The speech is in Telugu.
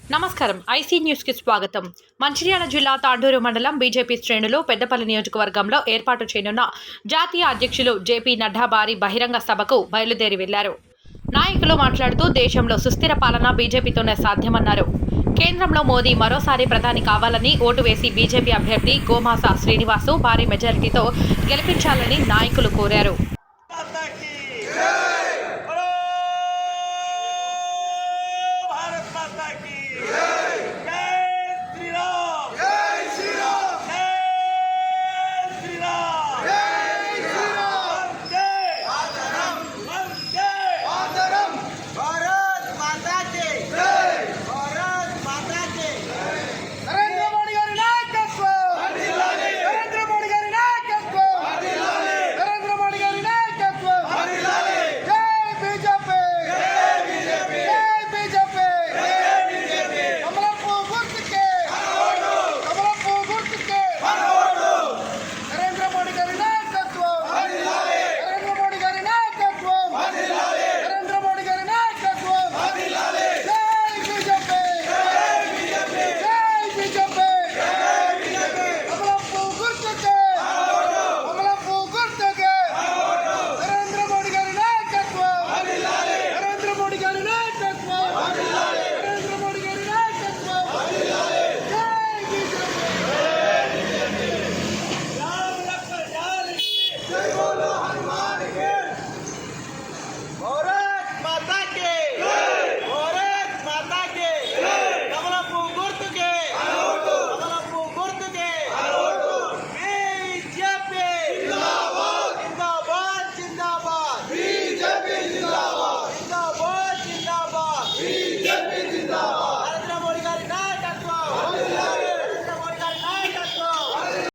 నమస్కారం ఐసీ న్యూస్ కి స్వాగతం. మంచిర్యాల జిల్లా తాండూరు మండలం బీజేపీ శ్రేణులు పెద్దపల్లి నియోజకవర్గంలో ఏర్పాటు చేయనున్న జాతీయ అధ్యక్షులు జేపీ నడ్డా భారీ బహిరంగ సభకు బయలుదేరి వెళ్లారు. నాయకులు మాట్లాడుతూ దేశంలో సుస్థిర పాలన బీజేపీతోనే సాధ్యమన్నారు. కేంద్రంలో మోదీ మరోసారి ప్రధాని కావాలని ఓటు వేసి బీజేపీ అభ్యర్థి గోమాస శ్రీనివాసు భారీ మెజారిటీతో గెలిపించాలని నాయకులు కోరారు. भारत माता की